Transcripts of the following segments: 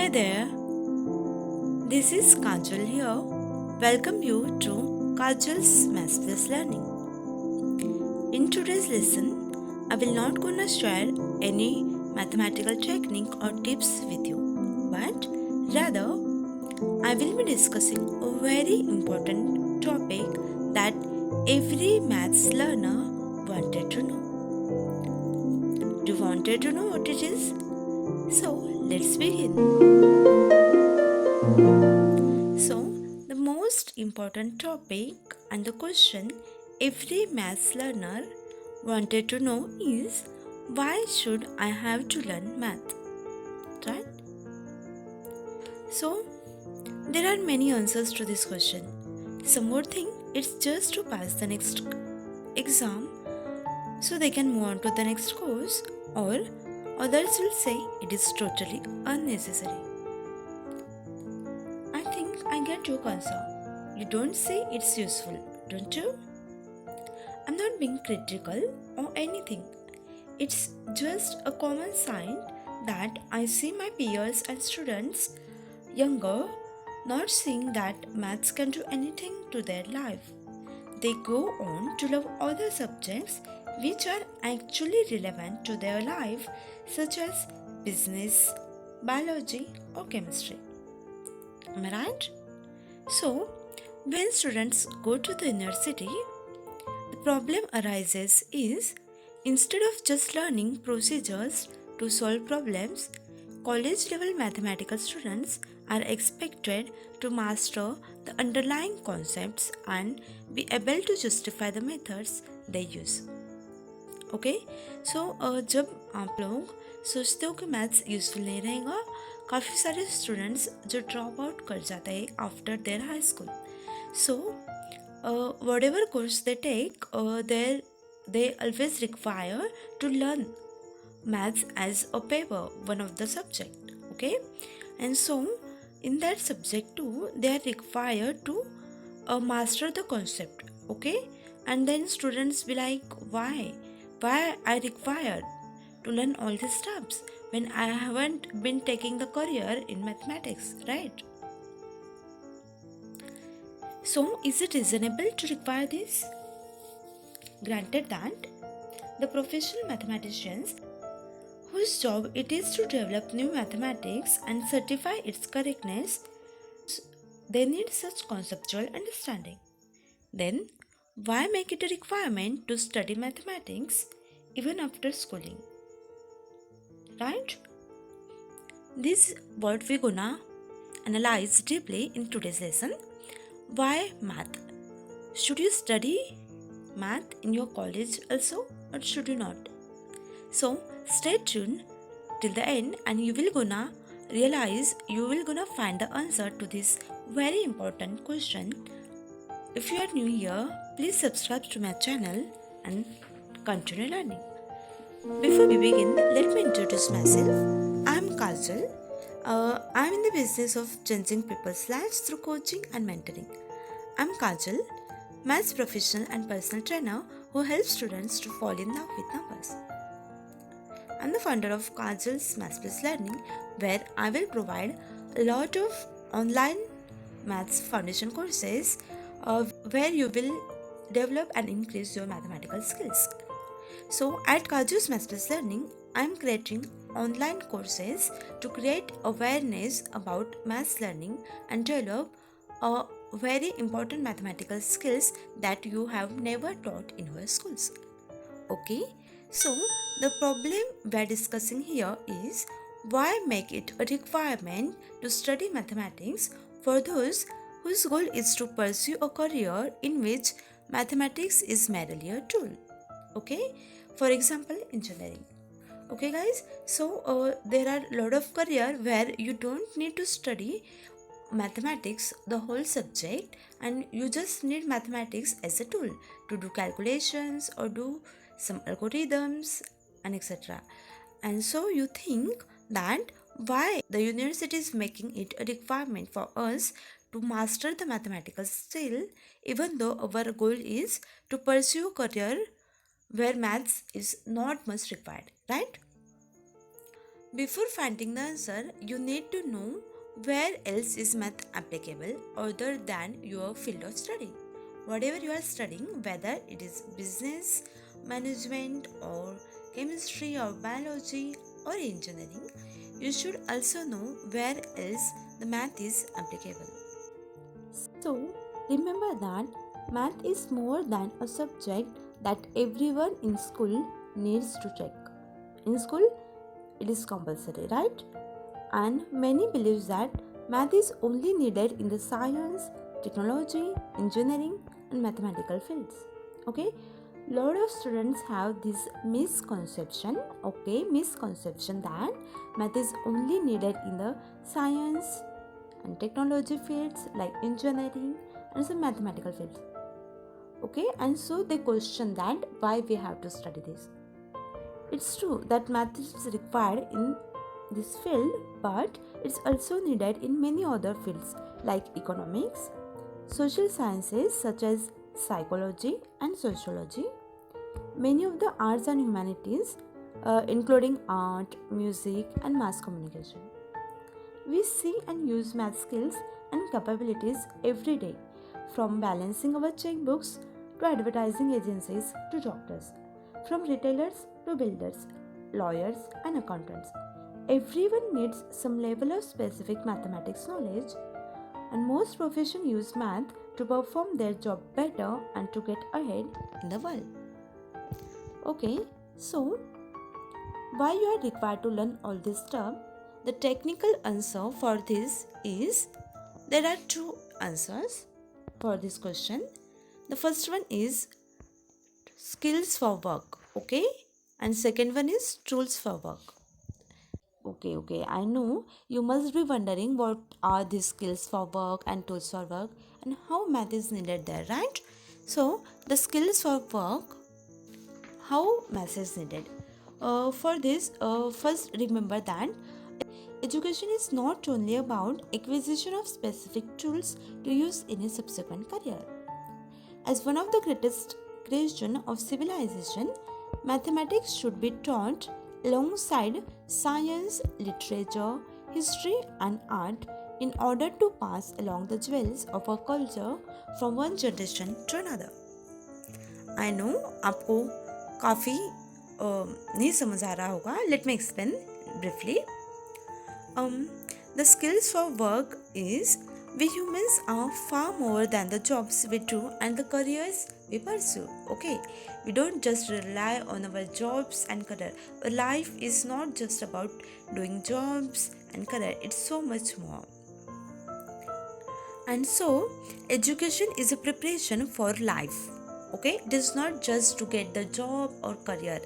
Hey there, this is Kajal here. Welcome you to Kajal's Maths Plus Learning. In today's lesson, I will not gonna share any mathematical technique or tips with you, but rather I will be discussing a very important topic that every maths learner wanted to know. Do you wanted to know what it is? So let's begin. So, the most important topic and the question every maths learner wanted to know is why should I have to learn math? Right? So, there are many answers to this question. Some would think it's just to pass the next exam so they can move on to the next course, or others will say it is totally unnecessary. I think I get your concern. You don't say it's useful, don't you? I'm not being critical or anything. It's just a common sign that I see my peers and students younger not seeing that maths can do anything to their life. They go on to love other subjects which are actually relevant to their life, such as business, biology, or chemistry. Am I right? So, when students go to the university, the problem arises is instead of just learning procedures to solve problems, college level mathematical students are expected to master the underlying concepts and be able to justify the methods they use. Okay so जब आप लोग सोचते हो कि maths useful नहीं रहेगा, काफ़ी सारे स्टूडेंट्स जो ड्रॉप आउट कर जाते हैं after their high school. So whatever course they take, they always require to learn maths as a paper, one of the subject. Okay, and so in that subject too, they are required to master the concept. Okay, and then students be like, why I required to learn all these stuffs when I haven't been taking the career in mathematics, right? So is it reasonable to require this? Granted that the professional mathematicians whose job it is to develop new mathematics and certify its correctness, they need such conceptual understanding. Then, why make it a requirement to study mathematics even after schooling? Right? This is what we're gonna analyze deeply in today's lesson. Why math? Should you study math in your college also, or should you not? So stay tuned till the end and you will gonna find the answer to this very important question. If you are new here, please subscribe to my channel and continue learning. Before we begin, let me introduce myself. I am Kajal. I am in the business of changing people's lives through coaching and mentoring. I am Kajal, maths professional and personal trainer who helps students to fall in love with numbers. I am the founder of Kajal's Maths Plus Learning, where I will provide a lot of online maths foundation courses where you will develop and increase your mathematical skills. So at Kajal's Maths Plus Learning, I am creating online courses to create awareness about maths learning and develop very important mathematical skills that you have never taught in your schools. Okay, so the problem we are discussing here is why make it a requirement to study mathematics for those whose goal is to pursue a career in which mathematics is merely a tool. Okay, for example, engineering. Okay guys, so there are a lot of career where you don't need to study mathematics the whole subject and you just need mathematics as a tool to do calculations or do some algorithms and etc. And so you think that why the university is making it a requirement for us to master the mathematical skill even though our goal is to pursue a career where maths is not much required, right? Before finding the answer, you need to know where else is math applicable other than your field of study. Whatever you are studying, whether it is business, management, or chemistry, or biology, or engineering, you should also know where else the math is applicable. So, remember that math is more than a subject that everyone in school needs to check. In school, it is compulsory, right? And many believe that math is only needed in the science, technology, engineering, and mathematical fields. Okay, lot of students have this misconception. Misconception that math is only needed in the science and technology fields like engineering and some mathematical fields. Okay, and so they question that why we have to study this. It's true that math is required in this field, but it's also needed in many other fields like economics, social sciences such as psychology and sociology, many of the arts and humanities, including art, music, and mass communication. We see and use math skills and capabilities every day, from balancing our checkbooks to advertising agencies to doctors, from retailers to builders, lawyers, and accountants. Everyone needs some level of specific mathematics knowledge, and most professions use math to perform their job better and to get ahead in the world. Okay, so why you are required to learn all this stuff? The technical answer for this is there are two answers for this question. The first one is skills for work, okay, and second one is tools for work. Okay, I know you must be wondering what are these skills for work and tools for work and how math is needed there, right? So the skills for work, how math is needed. For this, first remember that education is not only about acquisition of specific tools to use in a subsequent career. As one of the greatest creations of civilization, mathematics should be taught alongside science, literature, history, and art in order to pass along the jewels of our culture from one generation to another. I know आपको काफ़ी नहीं समझ आ रहा होगा. Let me explain briefly. The skills for work is we humans are far more than the jobs we do and the careers we pursue. Okay, we don't just rely on our jobs and career. Our life is not just about doing jobs and career, it's so much more. And so, education is a preparation for life. Okay, it is not just to get the job or career.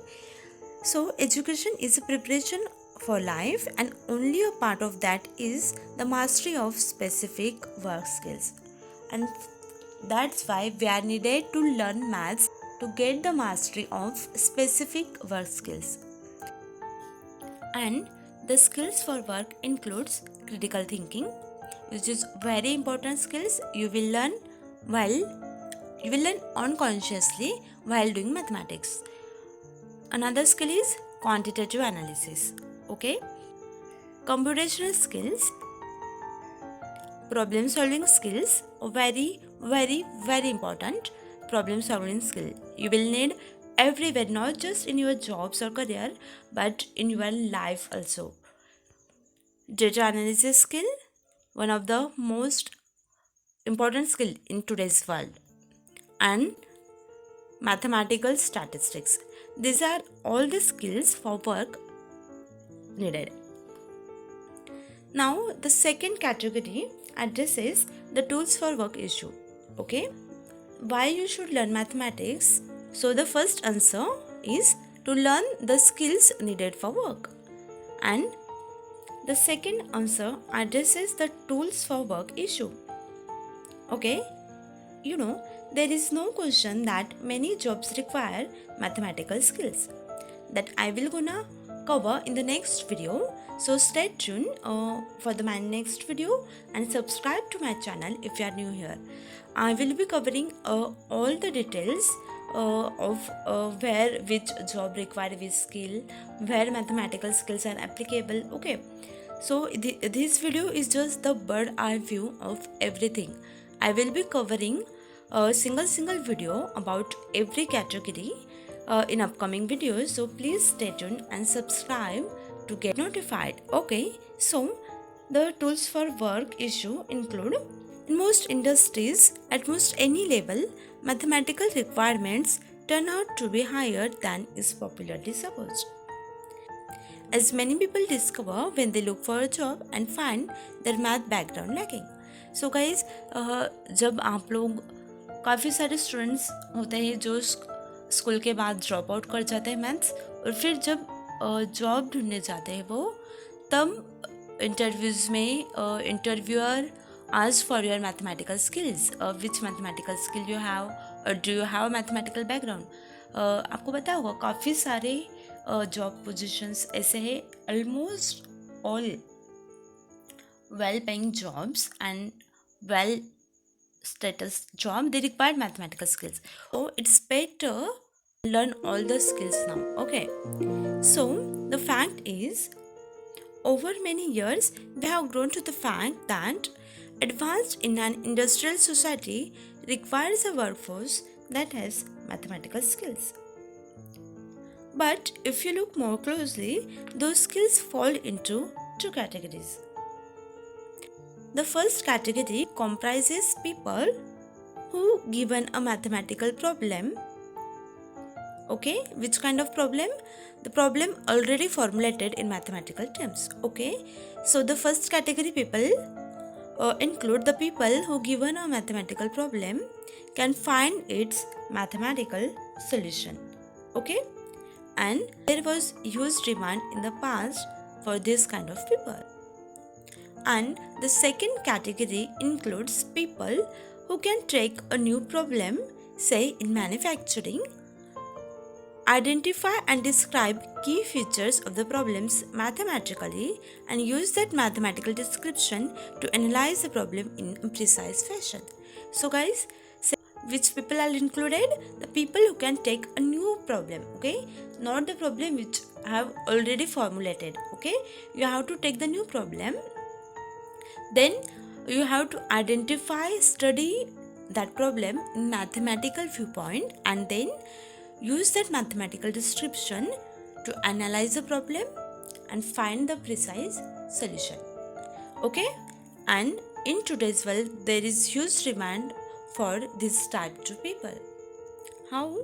So, education is a preparation for life, and only a part of that is the mastery of specific work skills. And that's why we are needed to learn maths to get the mastery of specific work skills. And the skills for work includes critical thinking, which is very important skills you will learn unconsciously while doing mathematics. Another skill is quantitative analysis. Okay, computational skills, problem solving skills, very important problem solving skill you will need everywhere, not just in your jobs or career but in your life also. Data analysis skill, one of the most important skill in today's world, and mathematical statistics. These are all the skills for work needed. Now the second category addresses the tools for work issue. Okay, why you should learn mathematics? So the first answer is to learn the skills needed for work, and the second answer addresses the tools for work issue. Okay, there is no question that many jobs require mathematical skills that I will gonna cover in the next video. So stay tuned for my next video and subscribe to my channel if you are new here. I will be covering all the details of where which job require which skill, where mathematical skills are applicable. Okay, so this video is just the bird eye view of everything. I will be covering a single video about every category in upcoming videos. So please stay tuned and subscribe to get notified. Okay, so the tools for work issue include: in most industries, at most any level, mathematical requirements turn out to be higher than is popularly supposed, as many people discover when they look for a job and find their math background lacking. So guys, जब आप लोग काफ़ी सारे students होते हैं जो school के बाद ड्रॉप आउट कर जाते हैं मैथ्स, और फिर जब जॉब ढूंढने जाते हैं वो, तब इंटरव्यूज़ में interviewer ask for your mathematical skills, which mathematical skill you have, or do you have a mathematical background. आपको पता होगा काफ़ी सारे जॉब पोजीशंस ऐसे हैं, almost all well paying jobs and well status job, they require mathematical skills. So it's better learn all the skills now. Okay, so the fact is, over many years we have grown to the fact that advanced in an industrial society requires a workforce that has mathematical skills. But if you look more closely, those skills fall into two categories. The first category comprises people who, given a mathematical problem, okay, which kind of problem? The problem already formulated in mathematical terms. Okay, so the first category people include the people who, given a mathematical problem, can find its mathematical solution. Okay, and there was huge demand in the past for this kind of people. And the second category includes people who can take a new problem, say in manufacturing, identify and describe key features of the problems mathematically, and use that mathematical description to analyze the problem in a precise fashion. So guys, which people are included? The people who can take a new problem, okay, not the problem which I have already formulated. Okay, you have to take the new problem, then you have to identify, study that problem in mathematical viewpoint, and then use that mathematical description to analyze the problem and find the precise solution. Okay, and in today's world there is huge demand for this type of people. How?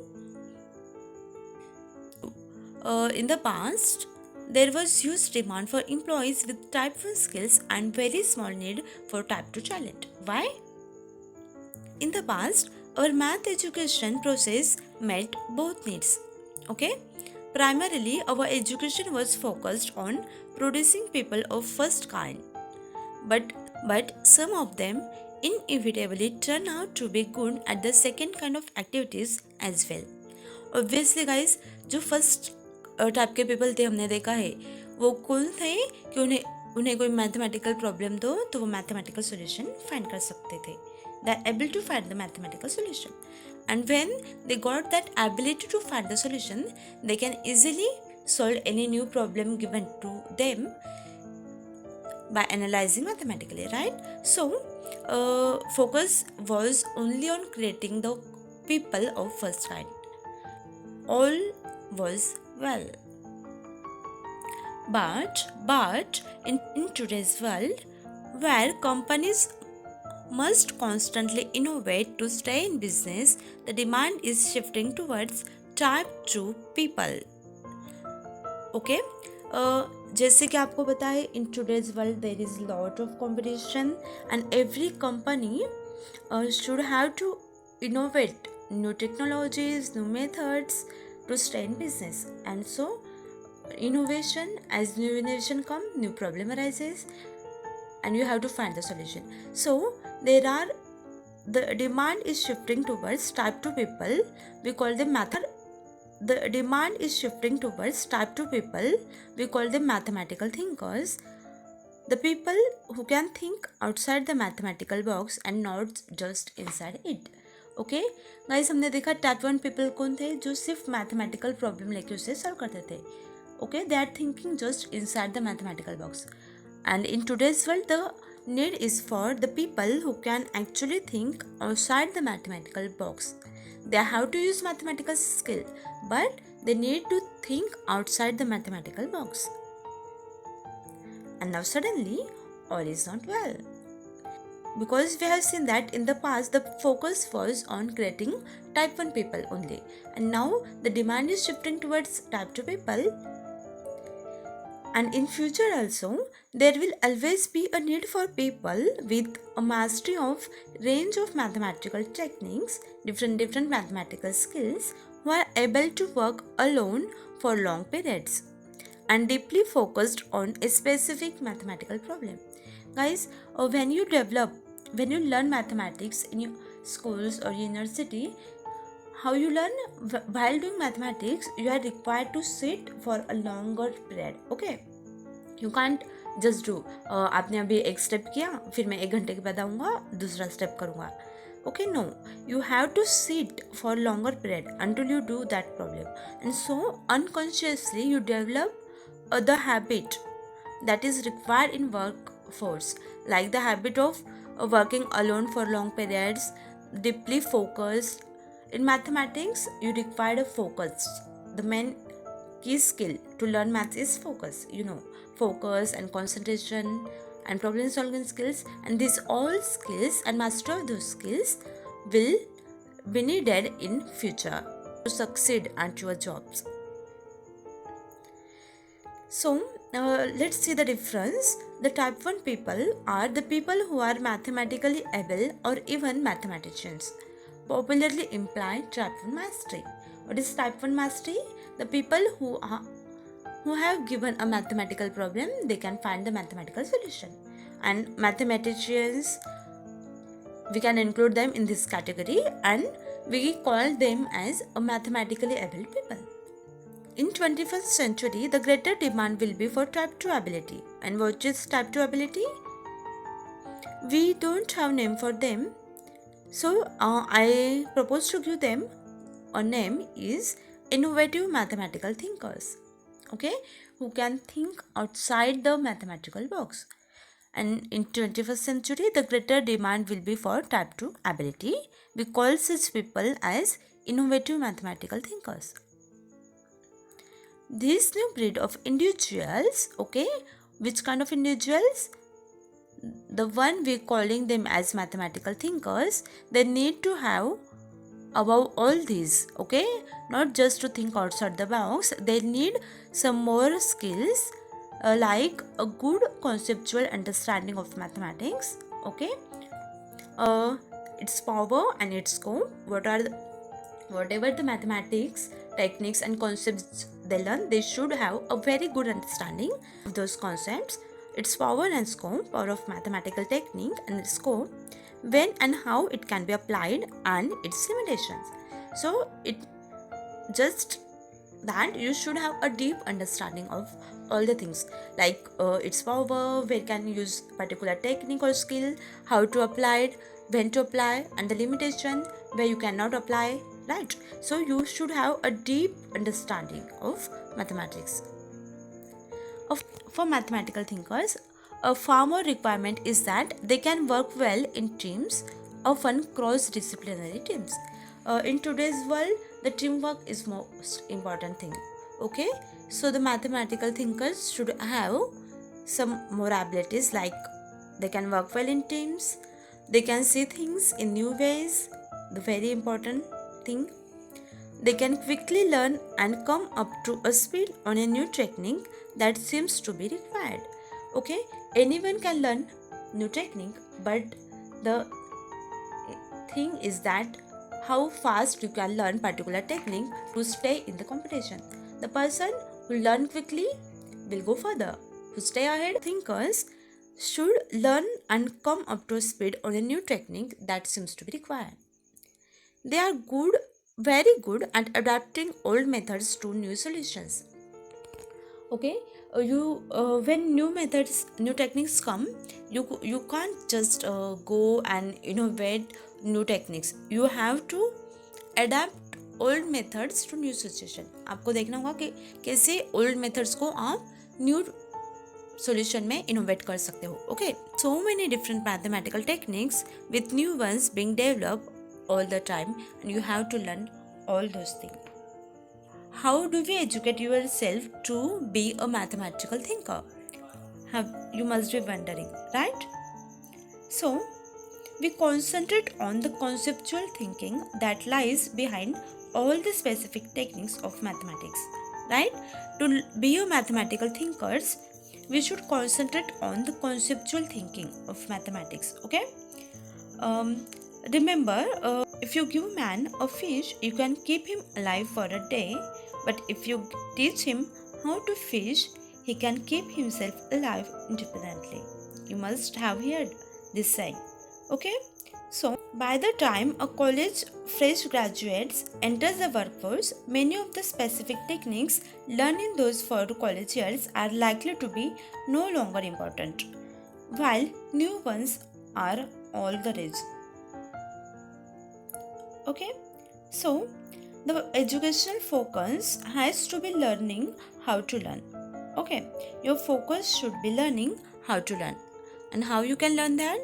In the past, there was huge demand for employees with type 1 skills and very small need for type 2 talent. Why? In the past, our math education process met both needs. Okay? Primarily, our education was focused on producing people of first kind. But some of them inevitably turn out to be good at the second kind of activities as well. Obviously guys, जो first type के people थे हमने देखा है, वो कौन थे कि उन्हें कोई मैथमेटिकल प्रॉब्लम दो तो वो मैथमेटिकल सॉल्यूशन फाइंड कर सकते थे. They are able to find the mathematical solution, and when they got that ability to find the solution, they can easily solve any new problem given to them by analyzing mathematically, right? So focus was only on creating the people of first kind. All was well, but in today's world, where companies must constantly innovate to stay in business, the demand is shifting towards type 2 people. Okay, जैसे कि आपको पता है, in today's world there is lot of competition and every company should have to innovate new technologies, new methods to stay in business. And so innovation, as new innovation come, new problem arises and you have to find the solution. So the demand is shifting towards type 2 people. We call them the demand is shifting towards type 2 people. We call them mathematical thinkers. The people who can think outside the mathematical box and not just inside it. Okay guys, हमने देखा type 1 people कौन थे, जो सिर्फ mathematical problem लेके उसे solve करते थे. Okay, they are thinking just inside the mathematical box. And in today's world, the need is for the people who can actually think outside the mathematical box. They have to use mathematical skill, but they need to think outside the mathematical box. And now suddenly, all is not well. Because we have seen that in the past, the focus was on creating type 1 people only. And now the demand is shifting towards type 2 people. And in future also, there will always be a need for people with a mastery of range of mathematical techniques, different mathematical skills, who are able to work alone for long periods and deeply focused on a specific mathematical problem. Guys, when you learn mathematics in your schools or university, how you learn, while doing mathematics you are required to sit for a longer period. Okay, you can't just do आपने अभी एक step किया, फिर मैं 1 घंटे के बाद आऊँगा दूसरा स्टेप करूँगा. Okay, no, you have to sit for longer period until you do that problem, and so unconsciously you develop the habit that is required in workforce, like the habit of working alone for long periods, deeply focused. In mathematics, you require a focus. The main key skill to learn maths is focus. Focus and concentration and problem solving skills, and these all skills and master of those skills will be needed in future to succeed at your jobs. So let's see the difference. The type 1 people are the people who are mathematically able or even mathematicians, popularly imply type 1 mastery. What is type 1 mastery? The people who have given a mathematical problem, they can find the mathematical solution. And mathematicians, we can include them in this category, and we call them as a mathematically able people. In 21st century, the greater demand will be for type 2 ability. And what is type 2 ability? We don't have name for them. So I propose to give them a name is innovative mathematical thinkers. Okay, who can think outside the mathematical box. And in 21st century, the greater demand will be for type 2 ability. We call such people as innovative mathematical thinkers. This new breed of individuals, okay, which kind of individuals? The one we calling them as mathematical thinkers, they need to have above all these, okay, not just to think outside the box, they need some more skills like a good conceptual understanding of mathematics, okay, its power and its scope, whatever the mathematics techniques and concepts they learn, they should have a very good understanding of those concepts, its power and scope, power of mathematical technique and its scope, when and how it can be applied, and its limitations. So it just that you should have a deep understanding of all the things, like its power, where can you use particular technique or skill, how to apply it, when to apply, and the limitation where you cannot apply, right? So you should have a deep understanding of mathematics. For mathematical thinkers, a far more requirement is that they can work well in teams, often cross-disciplinary teams. In today's world, the teamwork is most important thing. Okay, so the mathematical thinkers should have some more abilities, like they can work well in teams, they can see things in new ways, the very important thing. They can quickly learn and come up to a speed on a new technique that seems to be required. Okay, anyone can learn new technique, but the thing is that how fast you can learn particular technique to stay in the competition. The person who learn quickly will go further. To stay ahead, thinkers should learn and come up to speed on a new technique that seems to be required. They are very good at adapting old methods to new solutions. Okay, when new techniques come, you can't just go and innovate new techniques. You have to adapt old methods to new situation. आपको देखना होगा कि कैसे old methods को आप new solution में innovate कर सकते हो. Okay, so many different mathematical techniques with new ones being developed all the time, and you have to learn all those things. How do we educate yourself to be a mathematical thinker? You must be wondering, right? So we concentrate on the conceptual thinking that lies behind all the specific techniques of mathematics, right? To be a mathematical thinkers, we should concentrate on the conceptual thinking of mathematics. Okay, remember, if you give man a fish, you can keep him alive for a day, but if you teach him how to fish, he can keep himself alive independently. You must have heard this saying. Okay, so by the time a college fresh graduates enters the workforce, many of the specific techniques learned in those 4 college years are likely to be no longer important, while new ones are all the rage. Okay, so the educational focus has to be learning how to learn. Okay, your focus should be learning how to learn. And how you can learn that?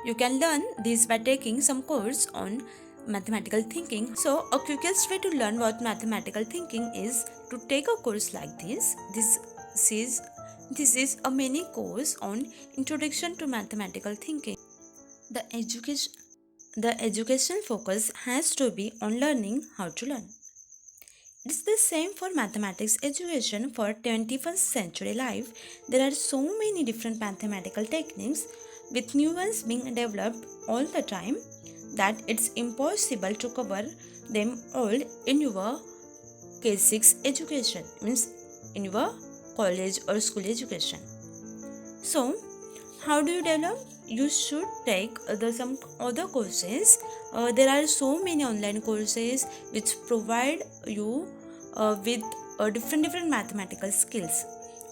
You can learn this by taking some course on mathematical thinking. So a quickest way to learn what mathematical thinking is to take a course like this. This is a mini course on Introduction to Mathematical Thinking. The educational focus has to be on learning how to learn. It's the same for mathematics education for 21st century life. There are so many different mathematical techniques with new ones being developed all the time that it's impossible to cover them all in your K6 education, means in your college or school education. So, how do you develop? You should take some other courses. There are so many online courses which provide you with different mathematical skills.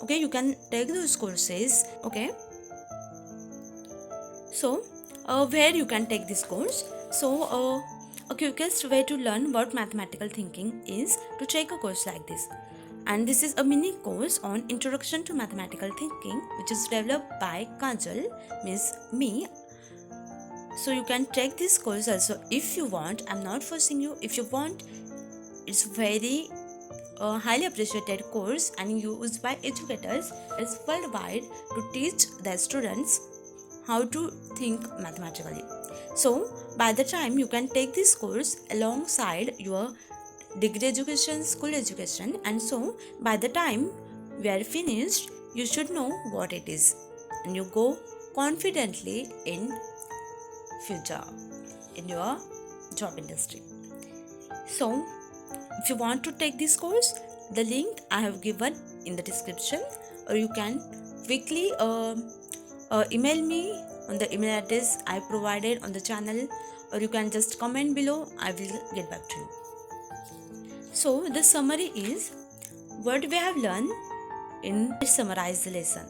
Okay, you can take those courses. Okay, so where you can take this course? So a quickest way to learn what mathematical thinking is to take a course like this. And this is a mini course on Introduction to Mathematical Thinking, which is developed by Kajal, means me. So you can take this course also if you want. I'm not forcing you. If you want, it's very highly appreciated course and used by educators worldwide to teach their students how to think mathematically. So by the time you can take this course alongside your degree education, school education, and so by the time we are finished, you should know what it is, and you go confidently in future in your job industry. So if you want to take this course, the link I have given in the description, or you can quickly email me on the email address I provided on the channel, or you can just comment below. I will get back to you. So the summary is what we have learned in summarize the lesson.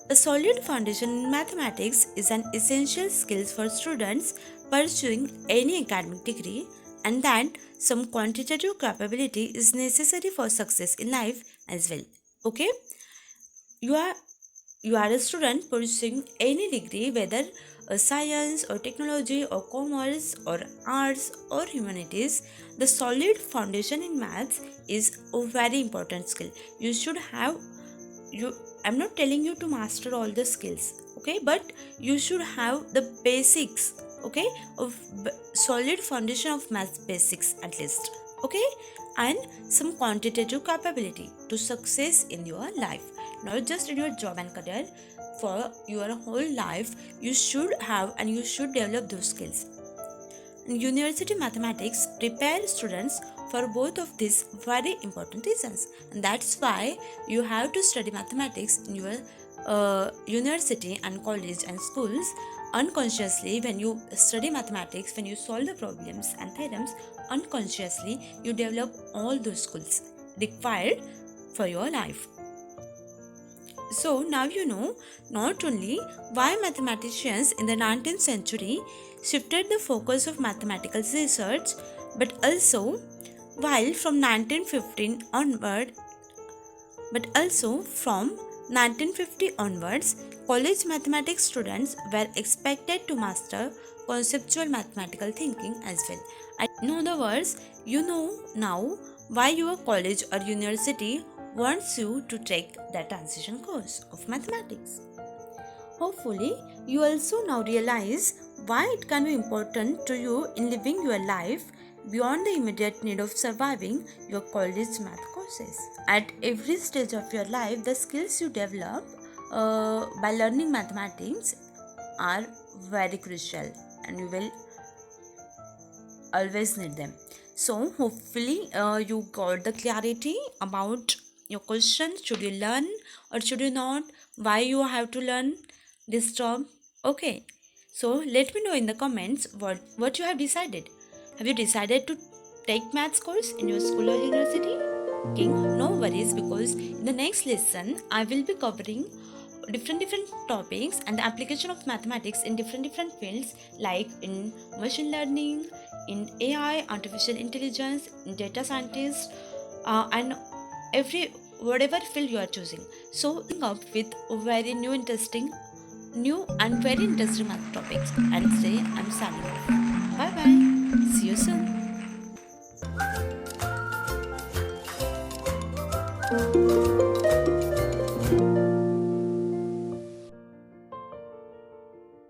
A solid foundation in mathematics is an essential skill for students pursuing any academic degree, and that some quantitative capability is necessary for success in life as well. Okay, you are a student pursuing any degree, whether science or technology or commerce or arts or humanities. The solid foundation in maths is a very important skill. You should have I'm not telling you to master all the skills, okay, but you should have the basics, okay, of solid foundation of maths basics at least, okay, and some quantitative capability to success in your life, not just in your job and career. For your whole life you should have and you should develop those skills. And university mathematics prepare students for both of these very important reasons, and that's why you have to study mathematics in your university and college and schools. Unconsciously, when you study mathematics, when you solve the problems and theorems, unconsciously you develop all those skills required for your life. So now you know not only why mathematicians in the 19th century shifted the focus of mathematical research, but also while from 1915 onward, but also from 1950 onwards, college mathematics students were expected to master conceptual mathematical thinking as well. In other words, you know now why your college or university wants you to take the transition course of mathematics. Hopefully, you also now realize why it can be important to you in living your life beyond the immediate need of surviving your college math courses. At every stage of your life, the skills you develop by learning mathematics are very crucial and you will always need them. So hopefully you got the clarity about your question, should you learn or should you not, why you have to learn this job. Okay, so let me know in the comments what you have decided. Have you decided to take maths course in your school or university? King, no worries, because in the next lesson I will be covering different topics and the application of mathematics in different fields, like in machine learning, in AI, artificial intelligence, in data scientist, and every whatever field you are choosing. So coming up with very new and very interesting math topics. And today I'm signing off. Bye bye. See you soon.